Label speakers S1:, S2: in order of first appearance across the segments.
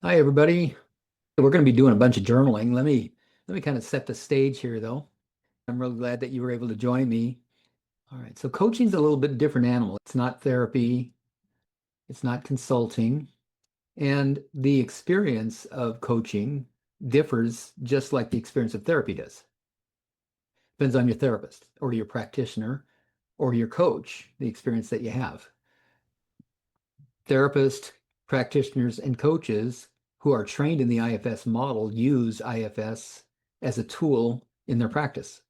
S1: Hi, everybody. We're going to be doing a bunch of journaling. Let me kind of set the stage here, though. I'm really glad that you were able to join me. All right, so coaching's a little bit different animal. It's not therapy, it's not consulting, and the experience of coaching differs just like the experience of therapy does. Depends on your therapist or your practitioner or your coach, the experience that you have. Therapists, practitioners, and coaches who are trained in the IFS model use IFS as a tool in their practice.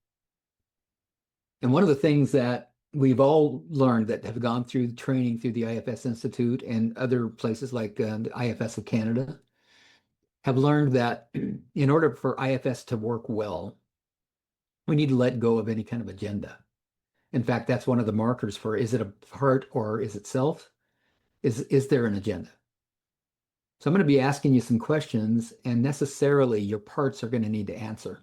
S1: And one of the things that we've all learned that have gone through training through the IFS Institute and other places like the IFS of Canada have learned that in order for IFS to work well, we need to let go of any kind of agenda. In fact, that's one of the markers for is it a part or is it self? Is there an agenda? So I'm going to be asking you some questions, and necessarily your parts are going to need to answer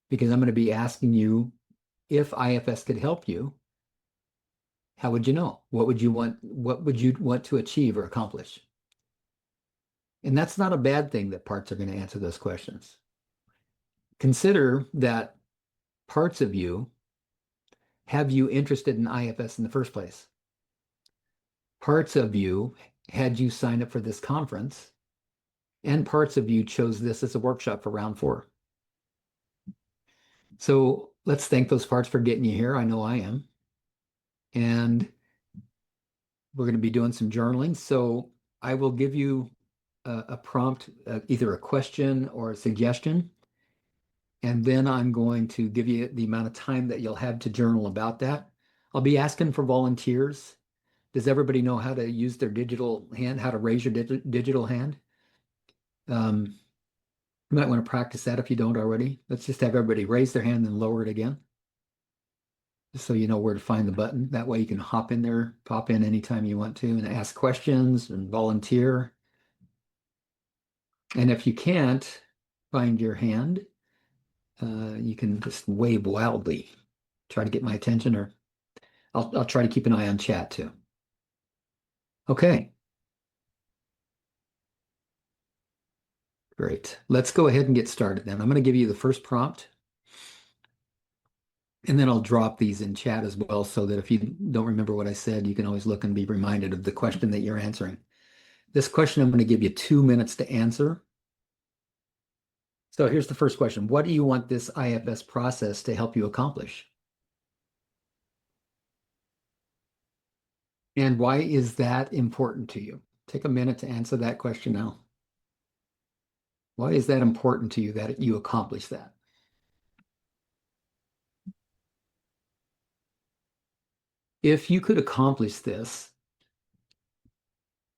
S1: because I'm going to be asking you if IFS could help you, how would you know? What would you want? What would you want to achieve or accomplish? And that's not a bad thing that parts are going to answer those questions. Consider that parts of you have you interested in IFS in the first place. Parts of you had you sign up for this conference, and parts of you chose this as a workshop for round 4. So let's thank those parts for getting you here. I know I am. And we're going to be doing some journaling. So I will give you a prompt, either a question or a suggestion. And then I'm going to give you the amount of time that you'll have to journal about that. I'll be asking for volunteers. Does everybody know how to use their digital hand, how to raise your digital hand? You might want to practice that if you don't already. Let's just have everybody raise their hand and lower it again, just so you know where to find the button. That way you can hop in there, pop in anytime you want to, and ask questions and volunteer. And if you can't find your hand, you can just wave wildly, try to get my attention, or I'll try to keep an eye on chat too. Okay. Great. Let's go ahead and get started then. I'm going to give you the first prompt, and then I'll drop these in chat as well so that if you don't remember what I said, you can always look and be reminded of the question that you're answering. This question, I'm going to give you 2 minutes to answer. So here's the first question. What do you want this IFS process to help you accomplish? And why is that important to you? Take a minute to answer that question now. Why is that important to you that you accomplish that? If you could accomplish this,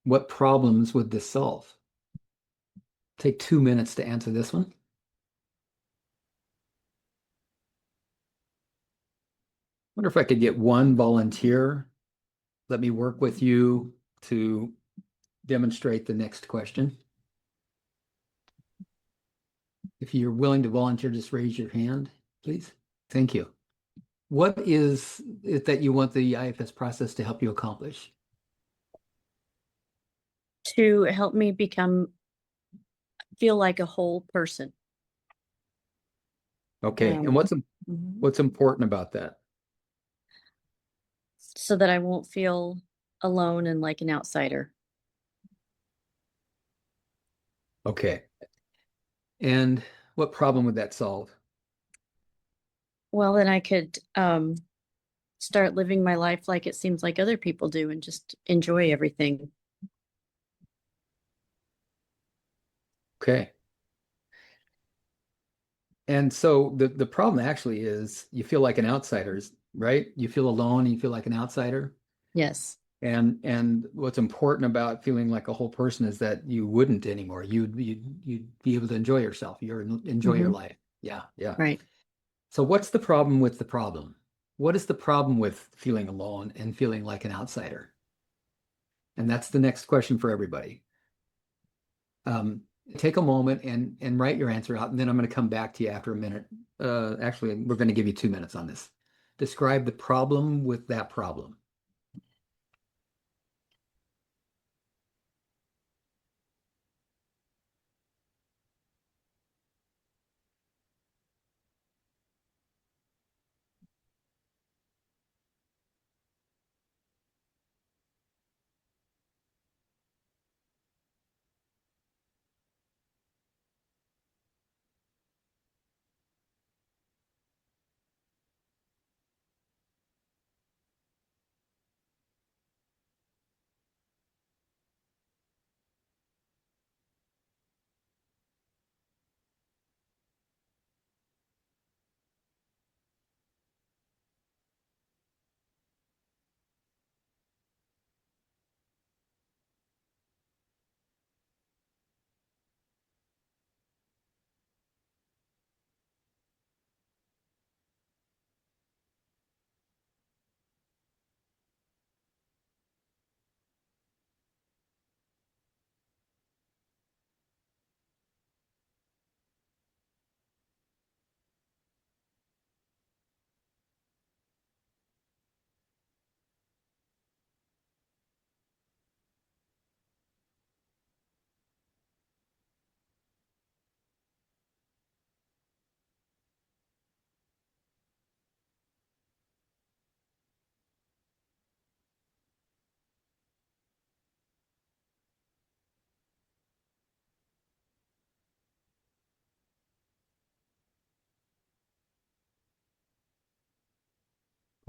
S1: what problems would this solve? Take 2 minutes to answer this one. Wonder if I could get one volunteer. Let me work with you to demonstrate the next question. If you're willing to volunteer, just raise your hand, please. Thank you. What is it that you want the IFS process to help you accomplish?
S2: To help me feel like a whole person.
S1: Okay, and what's important about that?
S2: So that I won't feel alone and like an outsider.
S1: Okay. And what problem would that solve?
S2: Well, then I could start living my life like it seems like other people do and just enjoy everything.
S1: Okay. And so the problem actually is you feel like an outsider, right? You feel alone, you feel like an outsider.
S2: Yes.
S1: And what's important about feeling like a whole person is that you wouldn't anymore. You'd be able to enjoy yourself. Enjoy your life. Yeah, yeah.
S2: Right.
S1: So what's the problem with the problem? What is the problem with feeling alone and feeling like an outsider? And that's the next question for everybody. Take a moment and write your answer out, and then I'm going to come back to you after a minute. Actually, we're going to give you 2 minutes on this. Describe the problem with that problem.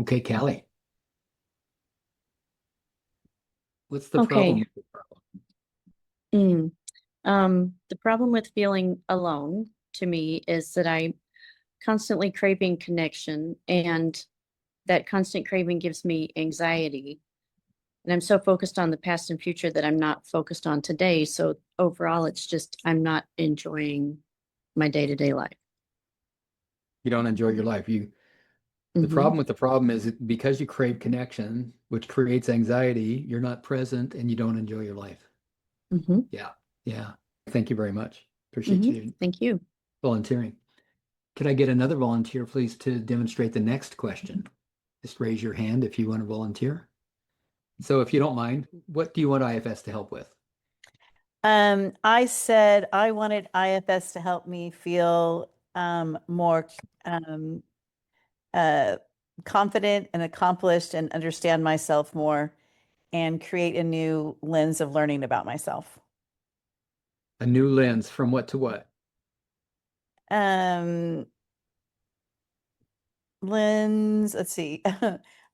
S1: Okay, Callie, what's the
S2: Okay.
S1: problem?
S2: Mm. The problem with feeling alone to me is that I'm constantly craving connection, and that constant craving gives me anxiety. And I'm so focused on the past and future that I'm not focused on today. So overall, it's just I'm not enjoying my day-to-day life.
S1: You don't enjoy your life. The
S2: Hmm.
S1: problem with the problem is because you crave connection, which creates anxiety, you're not present and you don't enjoy your life.
S2: Hmm.
S1: Yeah. Yeah. Thank you very much. Appreciate
S2: Hmm.
S1: you
S2: Thank you.
S1: volunteering. Could I get another volunteer, please, to demonstrate the next question? Just raise your hand if you want to volunteer. So if you don't mind, what do you want IFS to help with?
S3: I said I wanted IFS to help me feel more um, uh, confident and accomplished and understand myself more and create a new lens of learning about myself.
S1: A new lens from what to what?
S3: Um, Lens, let's see,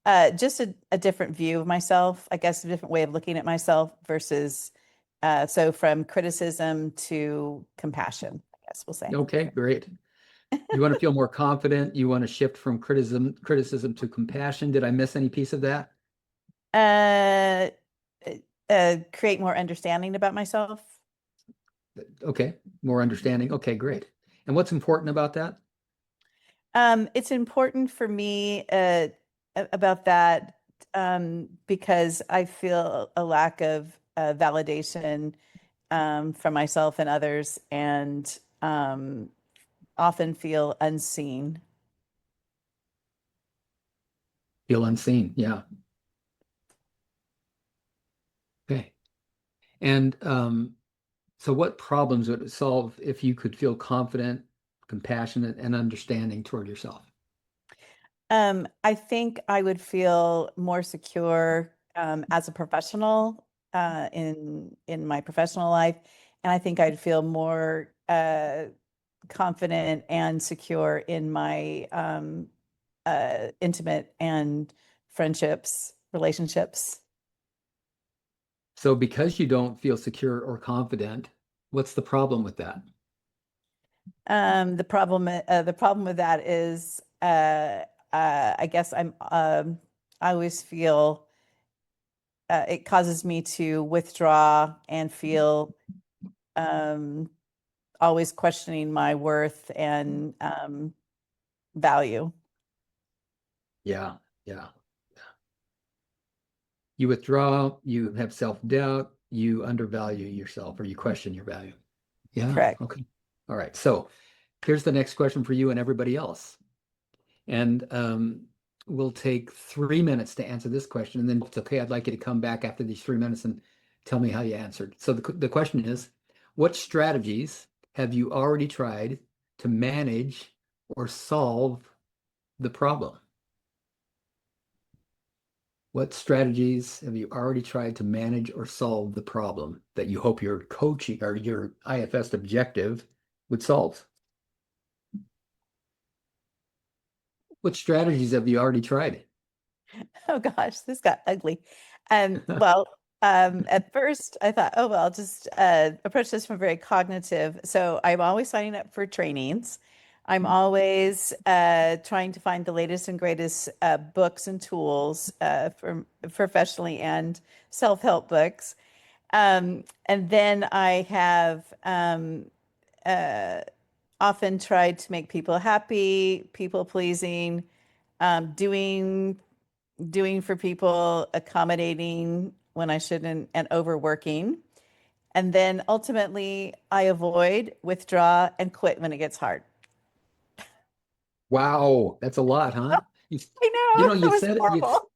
S3: just a different view of myself, I guess, a different way of looking at myself versus, so from criticism to compassion, I guess we'll say.
S1: Okay, great. You want to feel more confident. You want to shift from criticism to compassion. Did I miss any piece of that?
S3: Uh, Create more understanding about myself.
S1: Okay, more understanding. Okay, great. And what's important about that?
S3: It's important for me about that because I feel a lack of validation from myself and others, and often feel unseen.
S1: Feel unseen. Yeah. Okay. And so what problems would it solve if you could feel confident, compassionate, and understanding toward yourself?
S3: I think I would feel more secure as a professional in my professional life, and I think I'd feel more confident and secure in my intimate and friendships, relationships.
S1: So because you don't feel secure or confident, what's the problem with that?
S3: The problem with that is, I guess I always feel it causes me to withdraw and feel um, always questioning my worth and value.
S1: Yeah, yeah. You withdraw, you have self-doubt, you undervalue yourself, or you question your value. Yeah,
S3: Correct.
S1: okay. All right. So here's the next question for you and everybody else. And we'll take 3 minutes to answer this question. And then if it's okay, I'd like you to come back after these 3 minutes and tell me how you answered. So the question is, what strategies have you already tried to manage or solve the problem? What strategies have you already tried to manage or solve the problem that you hope your coaching or your IFS objective would solve? What strategies have you already tried?
S3: Oh gosh, this got ugly. Well, at first I thought, oh well, I'll just approach this from very cognitive. So I'm always signing up for trainings. I'm always trying to find the latest and greatest books and tools for professionally and self-help books. And then I have uh, often tried to make people happy, people pleasing, doing for people, accommodating when I shouldn't, and overworking. And then ultimately, I avoid, withdraw, and quit when it gets hard.
S1: Wow, that's a lot, huh? You,
S3: I
S1: you
S3: know,
S1: know,
S3: that
S1: you
S3: was
S1: said it,
S3: horrible.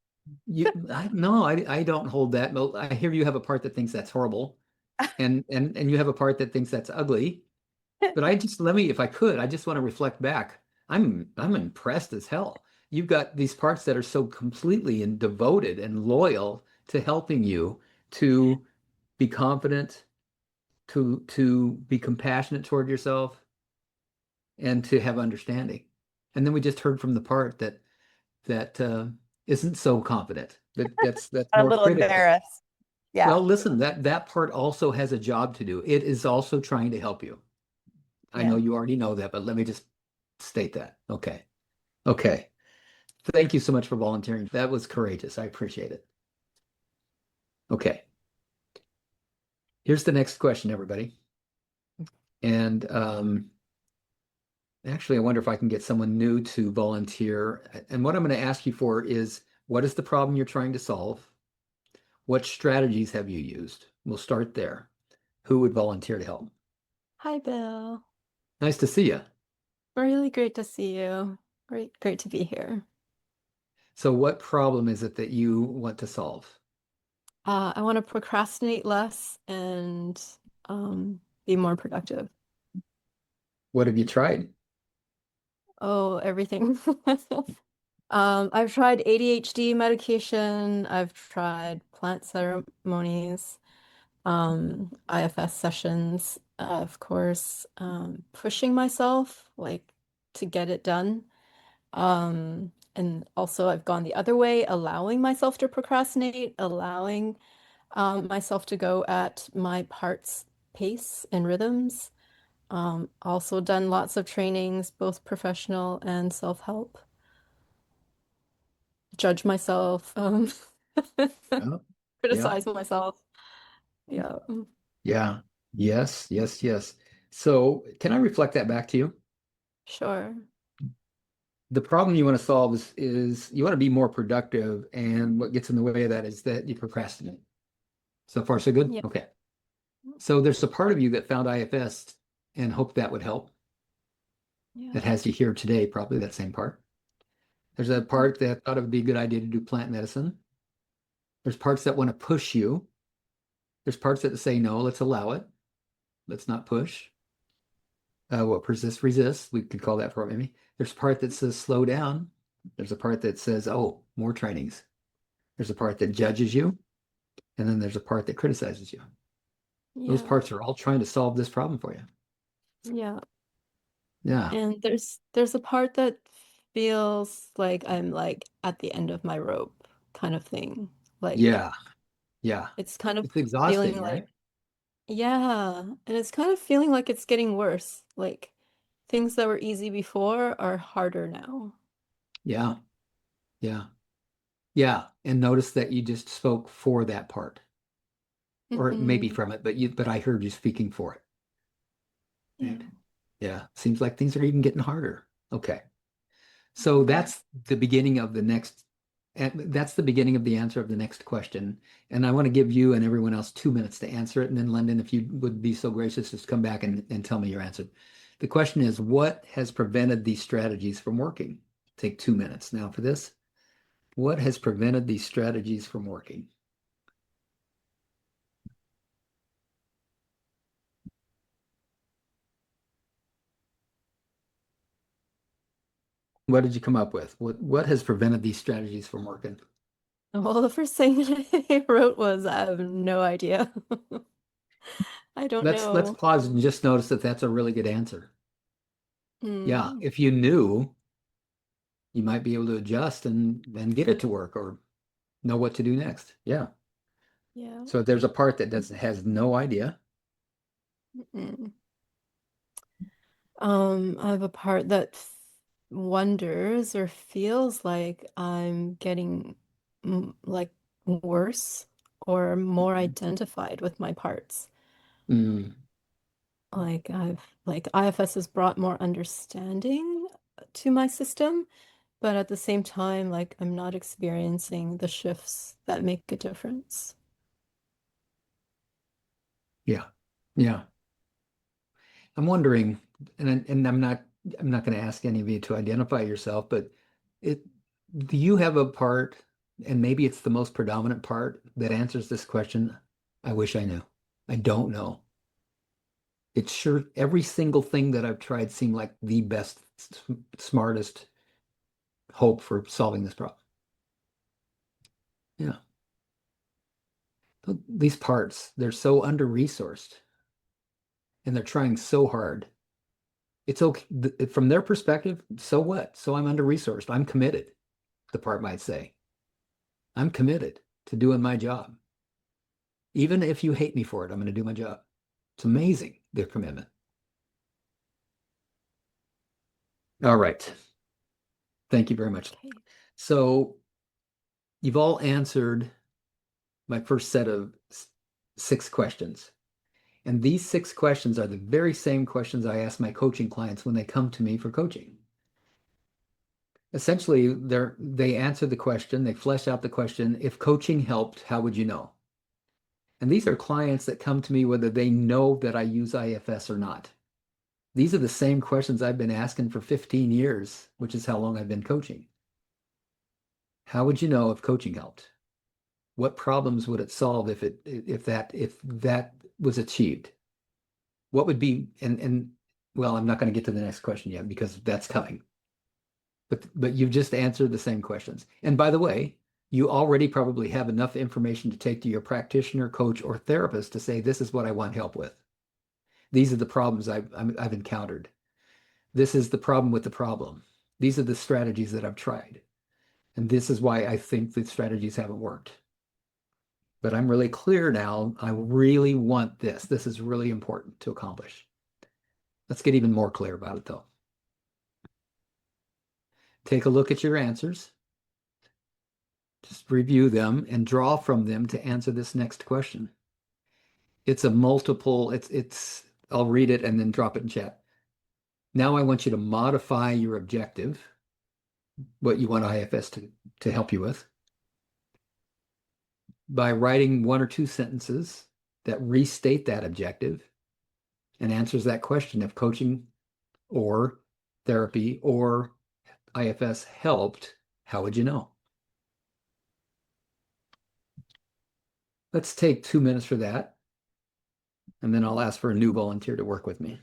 S1: no, I don't hold that. No, I hear you have a part that thinks that's horrible, and you have a part that thinks that's ugly. But I just let me, if I could, I just want to reflect back. I'm impressed as hell. You've got these parts that are so completely and devoted and loyal to helping you to be confident, to be compassionate toward yourself, and to have understanding. And then we just heard from the part that that isn't so confident. That's
S3: A
S1: more
S3: little
S1: critical.
S3: embarrassed. Yeah.
S1: Well, listen, that part also has a job to do. It is also trying to help you. I know
S3: Yeah.
S1: you already know that, but let me just state that. Okay. Okay. Thank you so much for volunteering. That was courageous. I appreciate it. Okay. Here's the next question, everybody. And actually, I wonder if I can get someone new to volunteer. And what I'm going to ask you for is, what is the problem you're trying to solve? What strategies have you used? We'll start there. Who would volunteer to help?
S4: Hi, Bill.
S1: Nice to see you.
S4: Really great to see you. Great to be here.
S1: So what problem is it that you want to solve?
S4: I want to procrastinate less and be more productive.
S1: What have you tried?
S4: Oh, everything. I've tried ADHD medication. I've tried plant ceremonies, IFS sessions, of course, pushing myself like to get it done. And also I've gone the other way, allowing myself to procrastinate, allowing myself to go at my parts pace and rhythms. Also done lots of trainings, both professional and self-help. Judge myself,
S1: Yeah. Yeah.
S4: criticize myself. Yeah,
S1: Yeah. Yes, yes, yes. So can I reflect that back to you?
S4: sure.
S1: The problem you want to solve is you want to be more productive, and what gets in the way of that is that you procrastinate. So far, so good?
S4: Yeah,
S1: Okay. So there's a part of you that found IFS and hoped that would help.
S4: yeah.
S1: That has you here today, probably that same part. There's a
S4: Mhm.
S1: part that thought it would be a good idea to do plant medicine. There's parts that want to push you. There's parts that say, no, let's allow it. Let's not push. What persist, resist. We could call that programming. There's a part that says slow down. There's a part that says, oh, more trainings. There's a part that judges you. And then there's a part that criticizes you. Those
S4: Yeah,
S1: parts are all trying to solve this problem for you.
S4: yeah.
S1: Yeah.
S4: And there's a part that feels like I'm like at the end of my rope kind of thing. Like
S1: Yeah. Yeah.
S4: it's kind of
S1: It's
S4: feeling
S1: exhausting,
S4: like,
S1: right?
S4: yeah, and it's kind of feeling like it's getting worse. Like things that were easy before are harder now.
S1: Yeah. Yeah. Yeah. And notice that you just spoke for that part, or maybe
S4: Hmm.
S1: from it, but I heard you speaking for it.
S4: Yeah.
S1: Right? Yeah. Seems like things are even getting harder. Okay. So
S4: Mhm.
S1: that's the beginning of the next, and that's the beginning of the answer of the next question. And I want to give you and everyone else 2 minutes to answer it. And then Lyndon, if you would be so gracious, just come back and tell me your answer. The question is, what has prevented these strategies from working? Take 2 minutes now for this. What has prevented these strategies from working? What did you come up with? What has prevented these strategies from working?
S4: Well, the first thing that I wrote was I have no idea. I don't
S1: Let's
S4: know.
S1: pause and just notice that that's a really good answer. Yeah,
S4: Hmm.
S1: if you knew, you might be able to adjust and get it to work or know what to do next. Yeah.
S4: Yeah.
S1: So there's a part that does has no idea.
S4: Mm. I have a part that wonders or feels like I'm getting like worse or more identified with my parts.
S1: Mm,
S4: Like IFS has brought more understanding to my system, but at the same time, like I'm not experiencing the shifts that make a difference.
S1: yeah. Yeah. I'm wondering, and I'm not going to ask any of you to identify yourself, but it do you have a part, and maybe it's the most predominant part that answers this question? I wish I knew. I don't know. It's sure every single thing that I've tried seemed like the best, smartest hope for solving this problem. Yeah. These parts, they're so under-resourced and they're trying so hard. It's okay from their perspective, so what? So I'm under-resourced. I'm committed. the part might say. I'm committed to doing my job. Even if you hate me for it, I'm going to do my job. It's amazing, their commitment. All right. Thank you very much.
S3: Okay.
S1: So you've all answered my first set of 6 questions. And these 6 questions are the very same questions I ask my coaching clients when they come to me for coaching. Essentially, they answer the question, they flesh out the question, if coaching helped, how would you know? And these are clients that come to me whether they know that I use IFS or not. These are the same questions I've been asking for 15 years, which is how long I've been coaching. How would you know if coaching helped? What problems would it solve if that was achieved? What would be, and well, I'm not going to get to the next question yet because that's coming. But you've just answered the same questions. And by the way, you already probably have enough information to take to your practitioner, coach, or therapist to say, this is what I want help with. These are the problems I've encountered. This is the problem with the problem. These are the strategies that I've tried. And this is why I think the strategies haven't worked. But I'm really clear now. I really want this. This is really important to accomplish. Let's get even more clear about it, though. Take a look at your answers. Just review them and draw from them to answer this next question. It's a multiple, I'll read it and then drop it in chat. Now I want you to modify your objective, what you want IFS to help you with, by writing 1 or 2 sentences that restate that objective and answers that question if coaching or therapy or IFS helped, how would you know? Let's take 2 minutes for that. And then I'll ask for a new volunteer to work with me.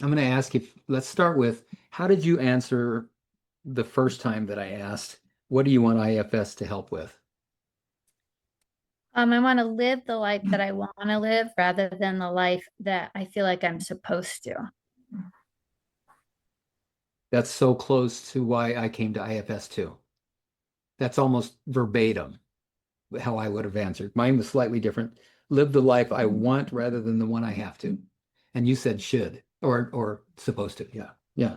S1: I'm going to ask you, let's start with, how did you answer the first time that I asked, what do you want IFS to help with?
S2: I want to live the life that I want to live rather than the life that I feel like I'm supposed to.
S1: That's so close to why I came to IFS too. That's almost verbatim how I would have answered. Mine was slightly different. Live the life I want rather than the one I have to. And you said should or supposed to. Yeah. Yeah.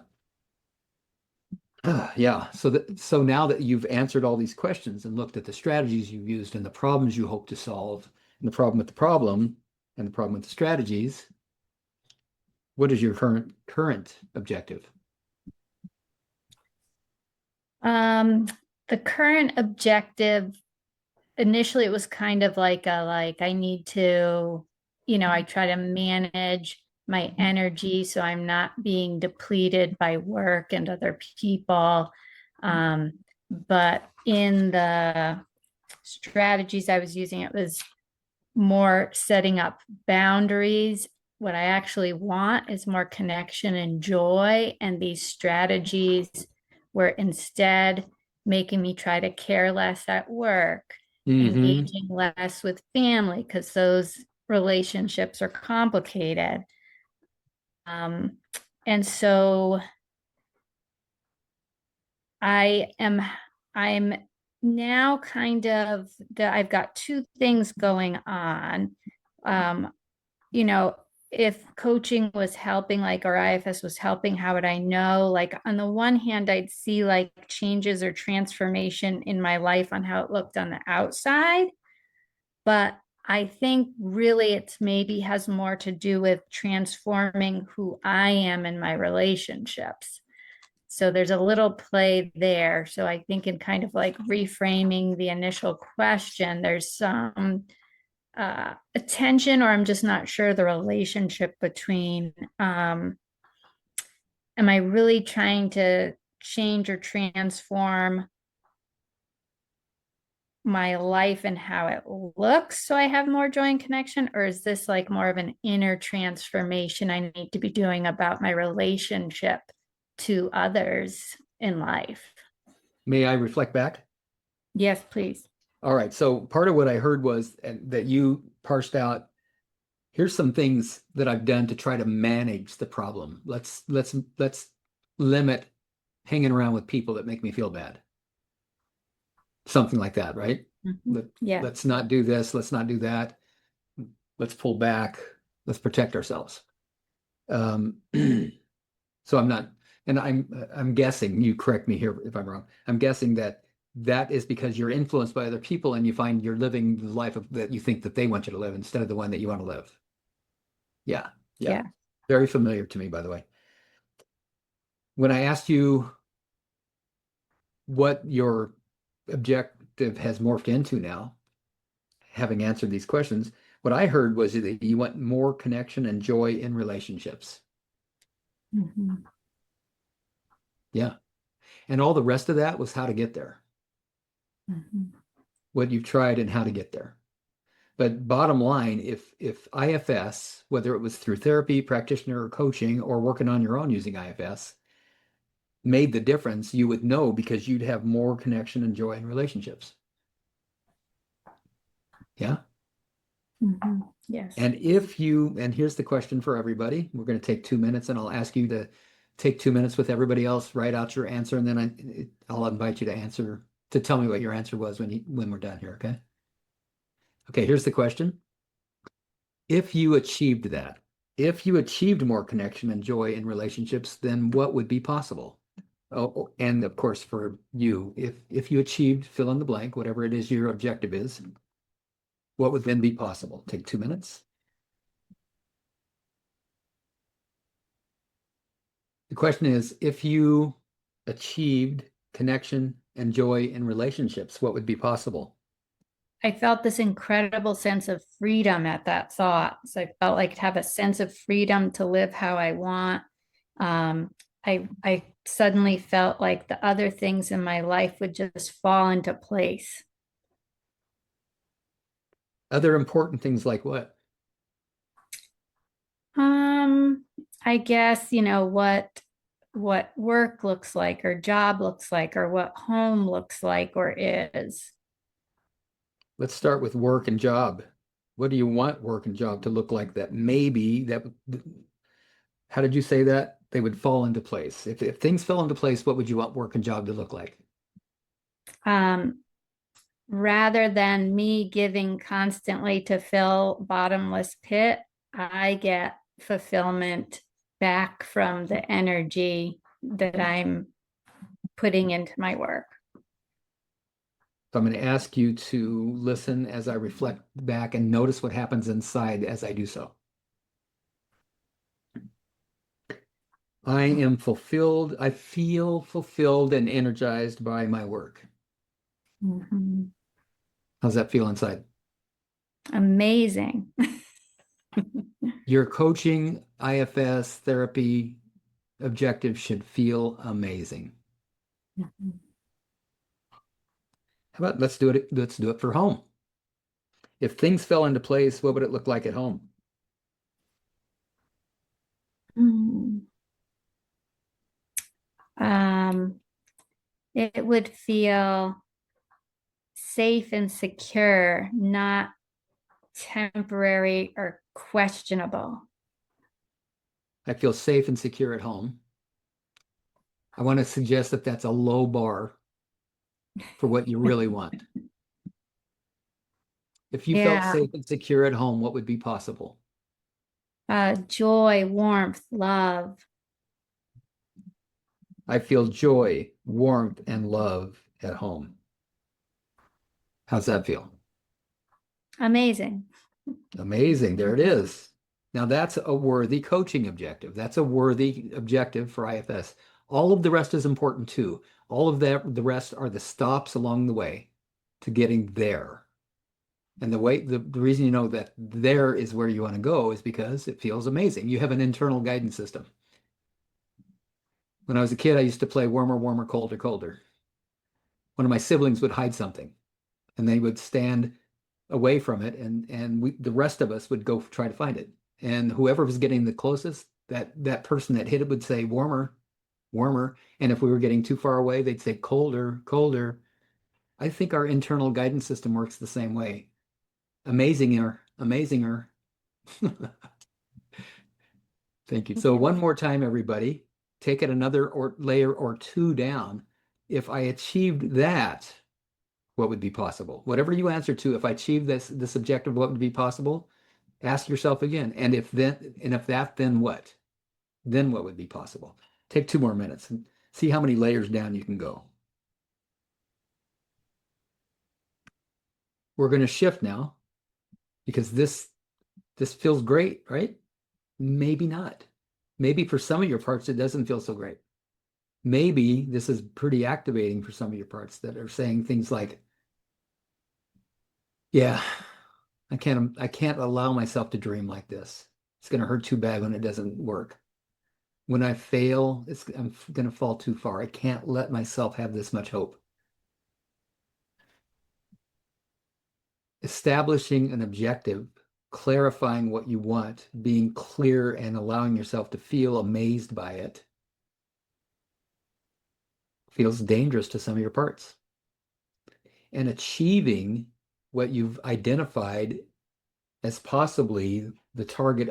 S1: Yeah. So now that you've answered all these questions and looked at the strategies you've used and the problems you hope to solve, and the problem with the problem and the problem with the strategies, what is your current objective?
S2: The current objective, initially it was kind of like I need to, I try to manage my energy so I'm not being depleted by work and other people. But in the strategies I was using, it was more setting up boundaries. What I actually want is more connection and joy. And these strategies were instead making me try to care less at work, engaging less with family because those relationships are complicated. And so I'm now kind of I've got 2 things going on. If coaching was helping, like, or IFS was helping, how would I know? Like, on the one hand, I'd see like changes or transformation in my life on how it looked on the outside. But I think really it's maybe has more to do with transforming who I am in my relationships. So there's a little play there. So I think in kind of like reframing the initial question, there's some attention, or I'm just not sure the relationship between am I really trying to change or transform my life and how it looks so I have more joy and connection, or is this like more of an inner transformation I need to be doing about my relationship to others in life?
S1: May I reflect back?
S2: Yes, please.
S1: All right. So part of what I heard was that you parsed out, here's some things that I've done to try to manage the problem. Let's limit hanging around with people that make me feel bad. Something like that, right?
S2: Yeah.
S1: Let's not do this. Let's not do that. Let's pull back. Let's protect ourselves. So I'm not, and I'm guessing, you correct me here if I'm wrong. I'm guessing that is because you're influenced by other people and you find you're living the life that you think that they want you to live instead of the one that you want to live. Yeah.
S2: Yeah.
S1: Very familiar to me, by the way. When I asked you what your objective has morphed into now, having answered these questions, what I heard was that you want more connection and joy in relationships. Yeah. And all the rest of that was how to get there. What you've tried and how to get there. But bottom line, if IFS, whether it was through therapy, practitioner, or coaching, or working on your own using IFS, made the difference, you would know because you'd have more connection and joy in relationships. Yeah.
S2: Yes.
S1: And and here's the question for everybody. We're going to take 2 minutes and I'll ask you to take 2 minutes with everybody else, write out your answer, and then I'll invite you to tell me what your answer was when we're done here, okay? Okay, here's the question. If you achieved that, if you achieved more connection and joy in relationships, then what would be possible? Oh, and of course, for you, if you achieved fill in the blank, whatever it is your objective is, what would then be possible? Take 2 minutes. The question is, if you achieved connection and joy in relationships, what would be possible?
S5: I felt this incredible sense of freedom at that thought. So I felt like to have a sense of freedom to live how I want. I suddenly felt like the other things in my life would just fall into place.
S1: Other important things like what?
S5: I guess, what work looks like or job looks like or what home looks like or is.
S1: Let's start with work and job. What do you want work and job to look like how did you say that? They would fall into place. If things fell into place, what would you want work and job to look like?
S5: Rather than me giving constantly to fill bottomless pit, I get fulfillment back from the energy that I'm putting into my work.
S1: So I'm going to ask you to listen as I reflect back and notice what happens inside as I do so. I am fulfilled. I feel fulfilled and energized by my work. How's that feel inside?
S5: Amazing.
S1: Your coaching, IFS, therapy objective should feel amazing. How about let's do it for home. If things fell into place, what would it look like at home?
S5: It would feel safe and secure, not temporary or questionable.
S1: I feel safe and secure at home. I want to suggest that that's a low bar for what you really want. If you felt safe and secure at home, what would be possible?
S5: Joy, warmth, love.
S1: I feel joy, warmth, and love at home. How's that feel?
S5: Amazing.
S1: Amazing. There it is. Now that's a worthy coaching objective. That's a worthy objective for IFS. All of the rest is important too. All of that, the rest are the stops along the way to getting there. And the reason you know that there is where you want to go is because it feels amazing. You have an internal guidance system. When I was a kid, I used to play warmer, warmer, colder, colder. One of my siblings would hide something and they would stand away from it and the rest of us would go try to find it. And whoever was getting the closest, that person that hit it would say warmer, warmer. And if we were getting too far away, they'd say colder, colder. I think our internal guidance system works the same way. Amazinger, amazinger. Thank you. So one more time, everybody, take it another layer or two down. If I achieved that, what would be possible? Whatever you answer to, if I achieve this objective, what would be possible? Ask yourself again. And if that, then what? Then what would be possible? Take 2 more minutes and see how many layers down you can go. We're going to shift now because this feels great, right? Maybe not. Maybe for some of your parts, it doesn't feel so great. Maybe this is pretty activating for some of your parts that are saying things like, yeah, I can't allow myself to dream like this. It's going to hurt too bad when it doesn't work. When I fail, I'm going to fall too far. I can't let myself have this much hope. Establishing an objective, clarifying what you want, being clear and allowing yourself to feel amazed by it feels dangerous to some of your parts. And achieving what you've identified as possibly the target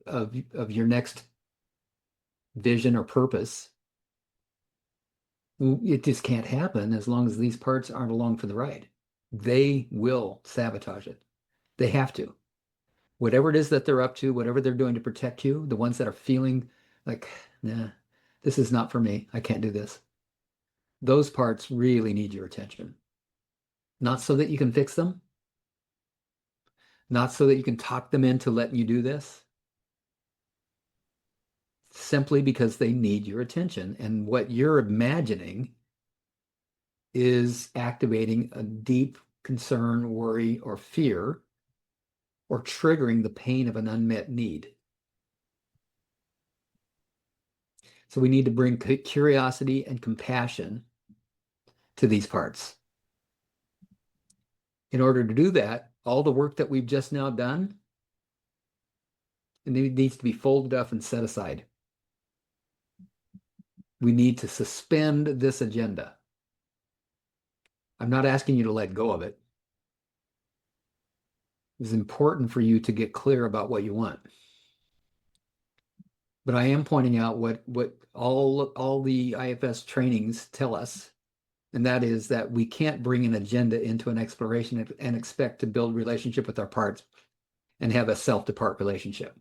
S1: of your next vision or purpose, it just can't happen as long as these parts aren't along for the ride. They will sabotage it. They have to. Whatever it is that they're up to, whatever they're doing to protect you, the ones that are feeling like, nah, this is not for me. I can't do this. Those parts really need your attention. Not so that you can fix them, not so that you can talk them into letting you do this, simply because they need your attention. And what you're imagining is activating a deep concern, worry, or fear, or triggering the pain of an unmet need. So we need to bring curiosity and compassion to these parts. In order to do that, all the work that we've just now done, it needs to be folded up and set aside. We need to suspend this agenda. I'm not asking you to let go of it. It's important for you to get clear about what you want. But I am pointing out what all the IFS trainings tell us, and that is that we can't bring an agenda into an exploration and expect to build relationship with our parts and have a self-to-part relationship.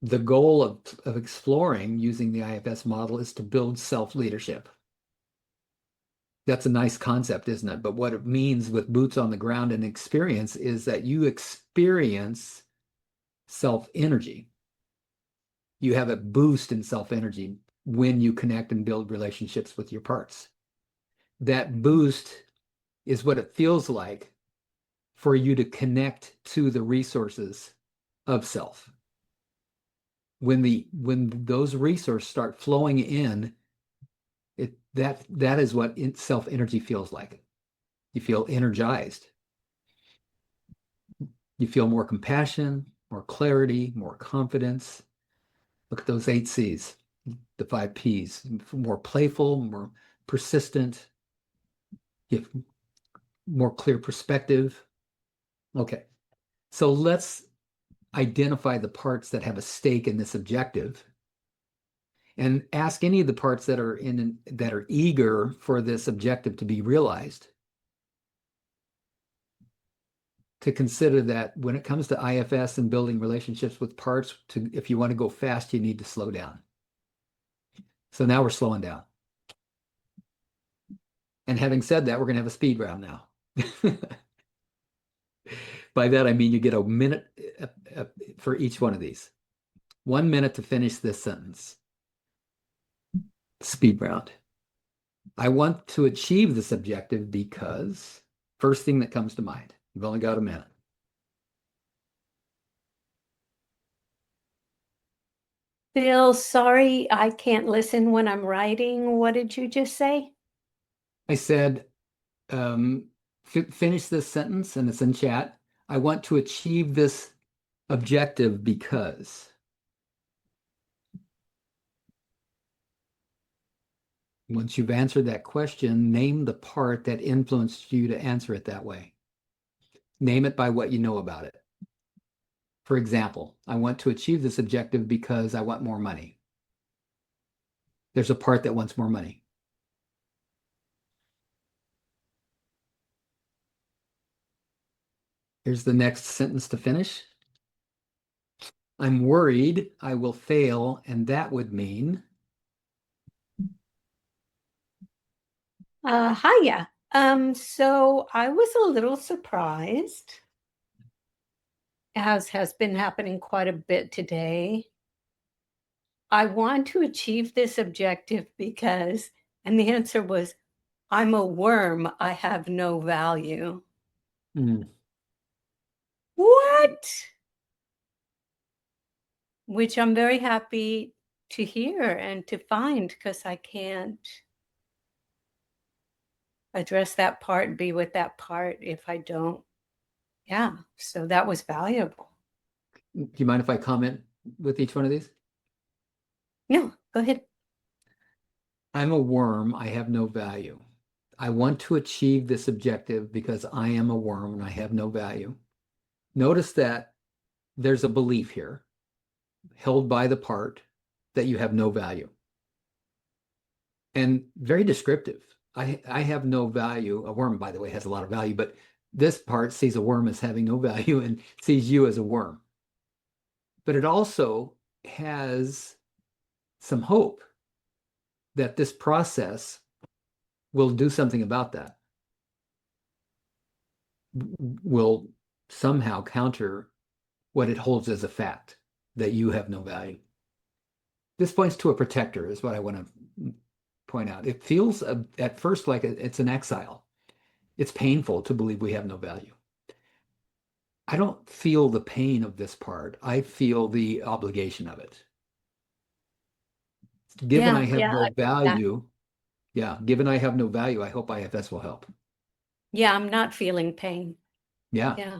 S1: The goal of exploring using the IFS model is to build self-leadership. That's a nice concept, isn't it? But what it means with boots on the ground and experience is that you experience self-energy. You have a boost in self-energy when you connect and build relationships with your parts. That boost is what it feels like for you to connect to the resources of self. When those resources start flowing in, that is what self-energy feels like. You feel energized. You feel more compassion, more clarity, more confidence. Look at those 8 C's, the 5 P's, more playful, more persistent, you have more clear perspective. Okay, so let's identify the parts that have a stake in this objective and ask any of the parts that are eager for this objective to be realized to consider that when it comes to IFS and building relationships with parts, if you want to go fast, you need to slow down. So now we're slowing down. And having said that, we're going to have a speed round now. By that, I mean you get a minute for each one of these. 1 minute to finish this sentence. Speed round. I want to achieve this objective because first thing that comes to mind. You've only got a minute.
S6: Bill, sorry, I can't listen when I'm writing. What did you just say?
S1: I said, finish this sentence, and it's in chat. I want to achieve this objective because. Once you've answered that question, name the part that influenced you to answer it that way. Name it by what you know about it. For example, I want to achieve this objective because I want more money. There's a part that wants more money. Here's the next sentence to finish. I'm worried I will fail, and that would mean.
S6: Hiya. So I was a little surprised, as has been happening quite a bit today. I want to achieve this objective because, and the answer was, I'm a worm. I have no value.
S1: Mm,
S6: What? Which I'm very happy to hear and to find, because I can't address that part and be with that part if I don't. Yeah, so that was valuable.
S1: do you mind if I comment with each one of these?
S6: No, go ahead.
S1: I'm a worm. I have no value. I want to achieve this objective because I am a worm and I have no value. Notice that there's a belief here held by the part that you have no value. And very descriptive. I have no value. A worm, by the way, has a lot of value, but this part sees a worm as having no value and sees you as a worm. But it also has some hope that this process will do something about that, will somehow counter what it holds as a fact, that you have no value. This points to a protector, is what I want to point out. It feels at first like it's an exile. It's painful to believe we have no value. I don't feel the pain of this part. I feel the obligation of it. Given I have
S6: I
S1: no
S6: get that.
S1: value, given I have no value, I hope IFS will help.
S6: Yeah, I'm not feeling pain.
S1: Yeah.
S6: Yeah.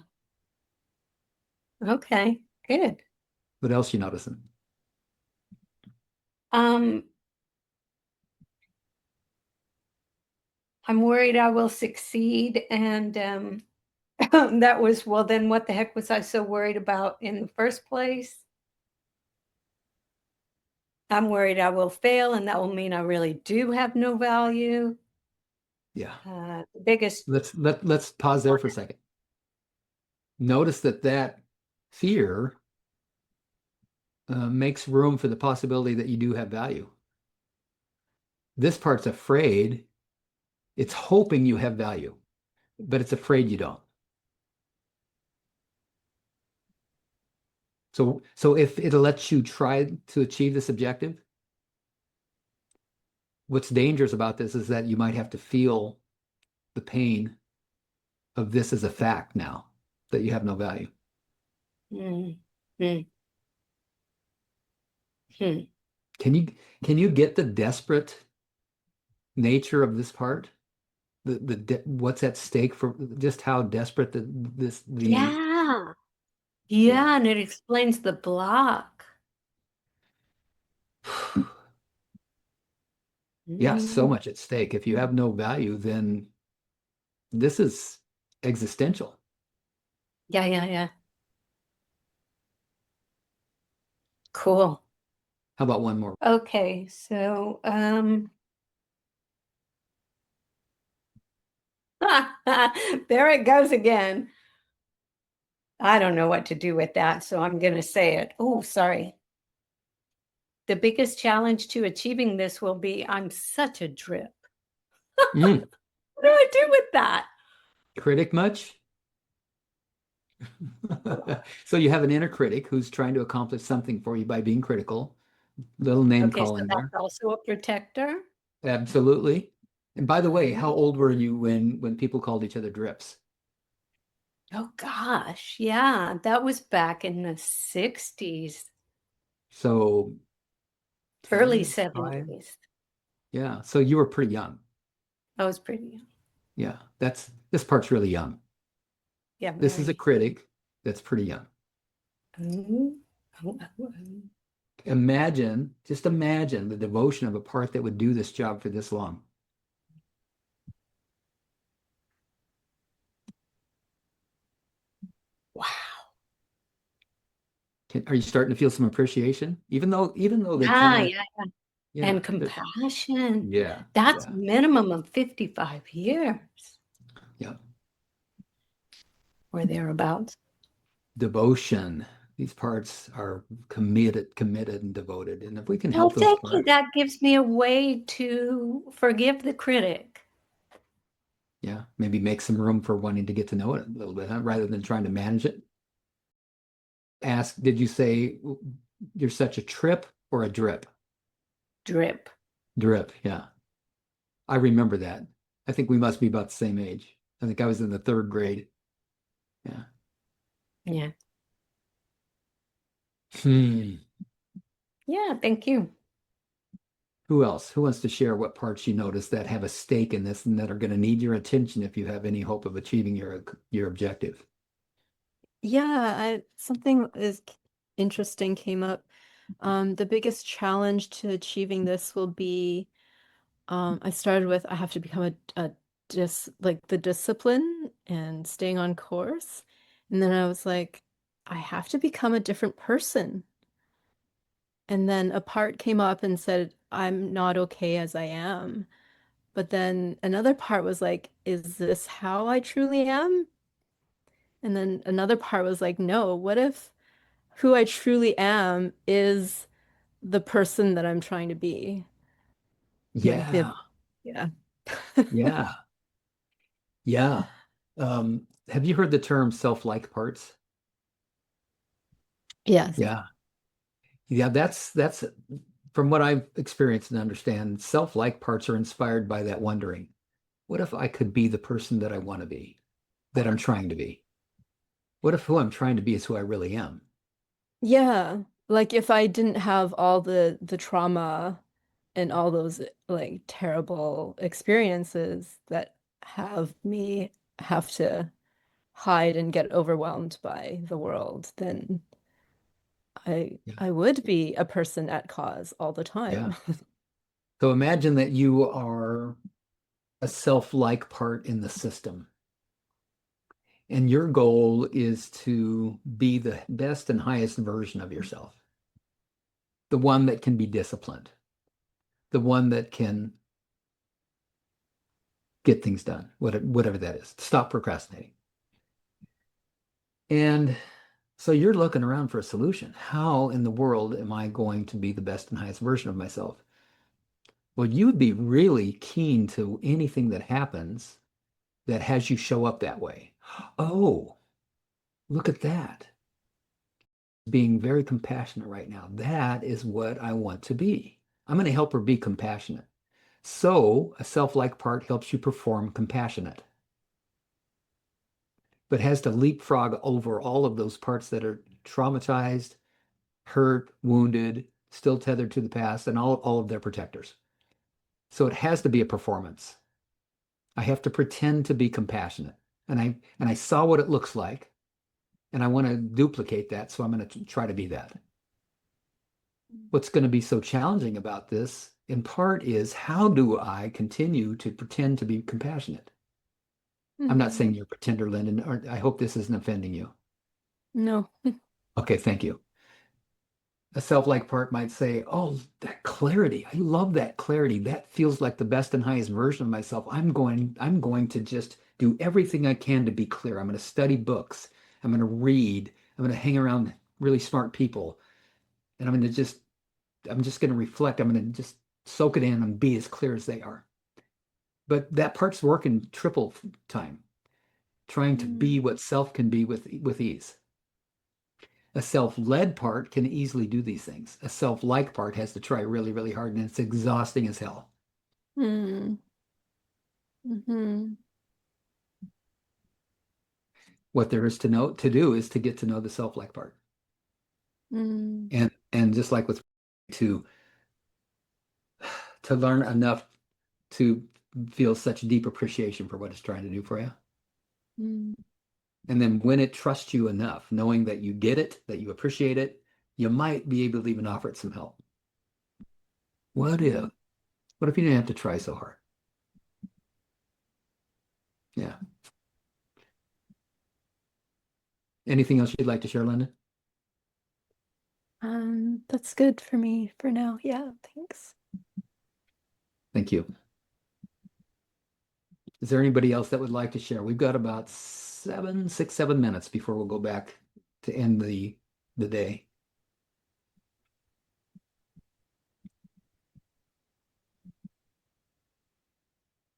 S6: Okay, good.
S1: What else you noticing?
S6: I'm worried I will succeed, and that was, well, then what the heck was I so worried about in the first place? I'm worried I will fail, and that will mean I really do have no value.
S1: Yeah.
S6: The biggest
S1: Let's pause there for a second. Notice that fear makes room for the possibility that you do have value. This part's afraid. It's hoping you have value, but it's afraid you don't. So if it lets you try to achieve this objective, what's dangerous about this is that you might have to feel the pain of this as a fact now, that you have no value.
S6: Mm, mm, hmm.
S1: Can you get the desperate nature of this part? What's at stake, for just how desperate
S6: Yeah, and it explains the block.
S1: Yeah, so
S6: Mm,
S1: much at stake. If you have no value, then this is existential.
S6: yeah. Cool.
S1: How about one more?
S6: Okay, so there it goes again. I don't know what to do with that, so I'm going to say it. Oh, sorry. The biggest challenge to achieving this will be, I'm such a drip.
S1: Mm,
S6: What do I do with that?
S1: critic much? So you have an inner critic who's trying to accomplish something for you by being critical. Little name
S6: Okay, so
S1: calling
S6: that's
S1: there.
S6: also a protector.
S1: Absolutely. And by the way, how old were you when people called each other drips?
S6: Oh gosh, yeah, that was back in the 60s,
S1: So
S6: early
S1: 10, 5?
S6: 70s.
S1: Yeah. So you were pretty young.
S6: I was pretty young.
S1: Yeah. This part's really young.
S6: Yeah,
S1: This is a
S6: very.
S1: critic that's pretty young.
S6: Mm, oh, oh, oh.
S1: Just imagine the devotion of a part that would do this job for this long.
S6: Wow.
S1: Are you starting to feel some appreciation? Even though they
S6: Yeah,
S1: kind of,
S6: yeah. And compassion.
S1: yeah,
S6: That's
S1: yeah,
S6: minimum of 55 years.
S1: yeah.
S6: or thereabouts.
S1: Devotion. These parts are committed and devoted. And if we can
S6: Oh,
S1: help those
S6: thank you.
S1: parts,
S6: That gives me a way to forgive the critic.
S1: yeah, maybe make some room for wanting to get to know it a little bit, huh? Rather than trying to manage it. Ask, did you say you're such a trip or a drip?
S6: Drip.
S1: Drip, yeah. I remember that. I think we must be about the same age. I think I was in the 3rd grade. Yeah.
S6: Yeah.
S1: Hmm.
S6: Yeah, thank you.
S1: Who else? Who wants to share what parts you notice that have a stake in this and that are going to need your attention if you have any hope of achieving your objective?
S4: Yeah, something is interesting came up. The biggest challenge to achieving this will be, I started with I have to become like the discipline and staying on course. And then I was like, I have to become a different person. And then a part came up and said, I'm not okay as I am. But then another part was like, is this how I truly am? And then another part was like, no, what if who I truly am is the person that I'm trying to be? Like
S1: Yeah,
S4: yeah.
S1: yeah, yeah. Have you heard the term self-like parts?
S4: Yes.
S1: Yeah. Yeah, that's from what I've experienced and understand, self-like parts are inspired by that wondering, what if I could be the person that I want to be, that I'm trying to be? What if who I'm trying to be is who I really am?
S4: Yeah. Like if I didn't have all the trauma and all those like terrible experiences that have me have to hide and get overwhelmed by the world, then
S1: Yeah.
S4: I would be a person at cause all the
S1: Yeah.
S4: time.
S1: So imagine that you are a self-like part in the system. And your goal is to be the best and highest version of yourself, the one that can be disciplined, the one that can get things done, whatever that is. Stop procrastinating. And so you're looking around for a solution. How in the world am I going to be the best and highest version of myself? Well, you would be really keen to anything that happens that has you show up that way. Oh, look at that. Being very compassionate right now. That is what I want to be. I'm going to help her be compassionate. So a self-like part helps you perform compassionate, but has to leapfrog over all of those parts that are traumatized, hurt, wounded, still tethered to the past, and all of their protectors. So it has to be a performance. I have to pretend to be compassionate. And I saw what it looks like, and I want to duplicate that, so I'm going to try to be that. What's going to be so challenging about this, in part, is how do I continue to pretend to be compassionate? I'm not saying you're a pretender, Lyndon, or I hope this isn't offending you.
S4: No.
S1: Okay, thank you. A self-like part might say, oh, that clarity. I love that clarity. That feels like the best and highest version of myself. I'm going to just do everything I can to be clear. I'm going to study books. I'm going to read. I'm going to hang around really smart people. And I'm just going to reflect. I'm going to just soak it in and be as clear as they are. But that part's working triple time, trying to be what self can be with ease. A self-led part can easily do these things. A self-like part has to try really, really hard, and it's exhausting as hell.
S4: Mm. Hmm.
S1: What there is to do is to get to know the self-like part.
S4: Mm.
S1: And just like with to learn enough to feel such deep appreciation for what it's trying to do for you.
S4: Mm.
S1: And then when it trusts you enough, knowing that you get it, that you appreciate it, you might be able to even offer it some help. What if? What if you didn't have to try so hard? Yeah. Anything else you'd like to share, Linda?
S4: That's good for me for now. Yeah, thanks.
S1: Thank you. Is there anybody else that would like to share? We've got about 7 minutes before we'll go back to end the day.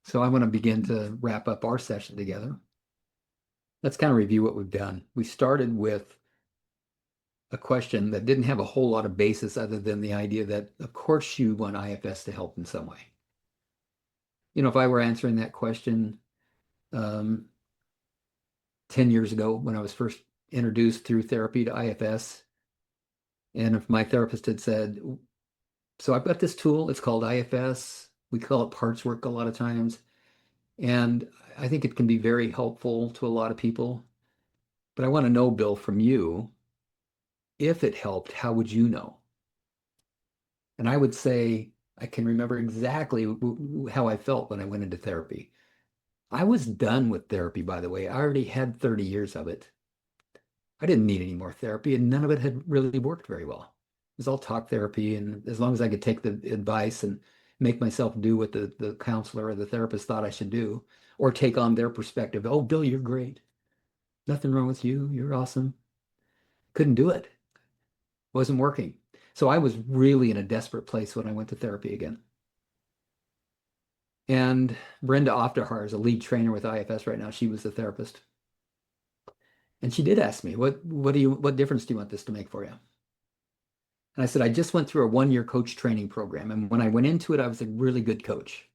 S1: So I want to begin to wrap up our session together. Let's kind of review what we've done. We started with a question that didn't have a whole lot of basis other than the idea that, of course, you want IFS to help in some way. You know, if I were answering that question 10 years ago when I was first introduced through therapy to IFS, and if my therapist had said, so I've got this tool, it's called IFS. We call it parts work a lot of times. And I think it can be very helpful to a lot of people. But I want to know, Bill, from you, if it helped, how would you know? And I would say, I can remember exactly how I felt when I went into therapy. I was done with therapy, by the way. I already had 30 years of it. I didn't need any more therapy, and none of it had really worked very well. It was all talk therapy, and as long as I could take the advice and make myself do what the counselor or the therapist thought I should do, or take on their perspective. Oh, Bill, you're great. Nothing wrong with you. You're awesome. Couldn't do it. Wasn't working. So I was really in a desperate place when I went to therapy again. And Brenda Oftahar is a lead trainer with IFS right now. She was the therapist. And she did ask me, what difference do you want this to make for you? And I said, I just went through a 1-year coach training program. And when I went into it, I was a really good coach.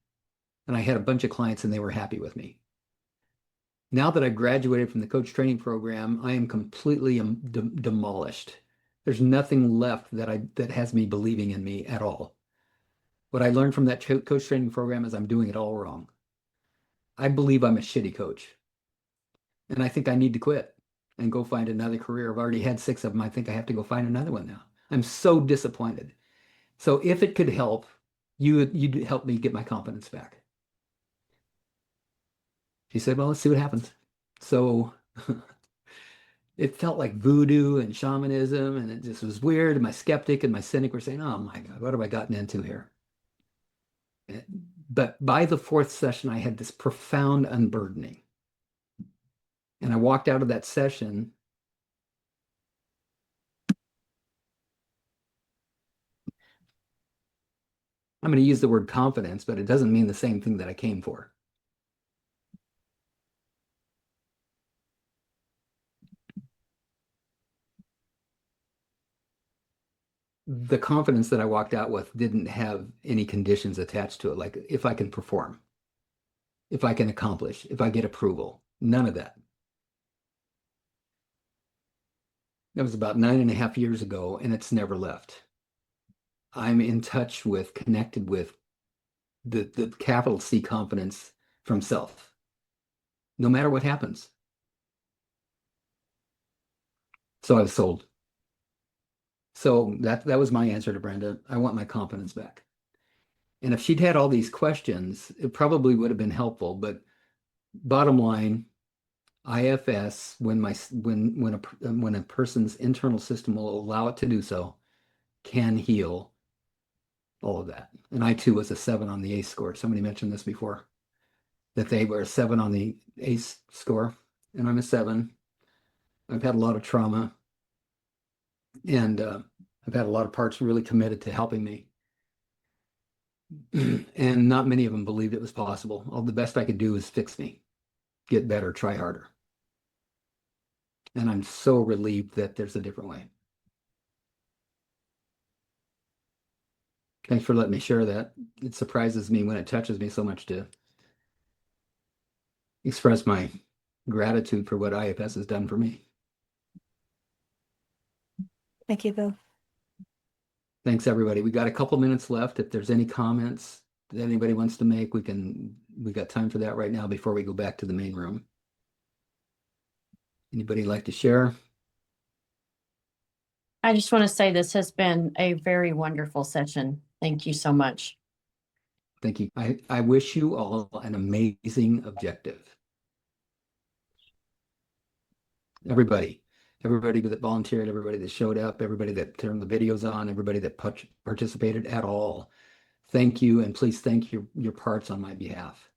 S1: And I had a bunch of clients and they were happy with me. Now that I've graduated from the coach training program, I am completely demolished. There's nothing left that has me believing in me at all. What I learned from that coach training program is I'm doing it all wrong. I believe I'm a shitty coach. And I think I need to quit and go find another career. I've already had 6 of them. I think I have to go find another one now. I'm so disappointed. So if it could help, you'd help me get my confidence back. She said, well, let's see what happens. So it felt like voodoo and shamanism, and it just was weird. And my skeptic and my cynic were saying, oh my God, what have I gotten into here? But by the 4th session, I had this profound unburdening. And I walked out of that session I'm going to use the word confidence, but it doesn't mean the same thing that I came for. The confidence that I walked out with didn't have any conditions attached to it, like if I can perform, if I can accomplish, if I get approval, none of that. That was about 9.5 years ago, and it's never left. I'm in touch with, connected with the capital C confidence from self, no matter what happens. So I was sold. So that was my answer to Brenda. I want my confidence back. And if she'd had all these questions, it probably would have been helpful. But bottom line, IFS, when a person's internal system will allow it to do so, can heal all of that. And I too was a 7 on the ACE score. Somebody mentioned this before, that they were a 7 on the ACE score, and I'm a 7. I've had a lot of trauma, and I've had a lot of parts really committed to helping me. And not many of them believed it was possible. All the best I could do is fix me, get better, try harder. And I'm so relieved that there's a different way. Thanks for letting me share that. It surprises me when it touches me so much to express my gratitude for what IFS has done for me.
S3: Thank you, Bill.
S1: Thanks, everybody. We got a couple minutes left. If there's any comments that anybody wants to make, we got time for that right now before we go back to the main room. Anybody like to share?
S2: I just want to say this has been a very wonderful session. Thank you so much.
S1: Thank you. I wish you all an amazing objective. Everybody that volunteered, everybody that showed up, everybody that turned the videos on, everybody that participated at all. Thank you, and please thank your parts on my behalf.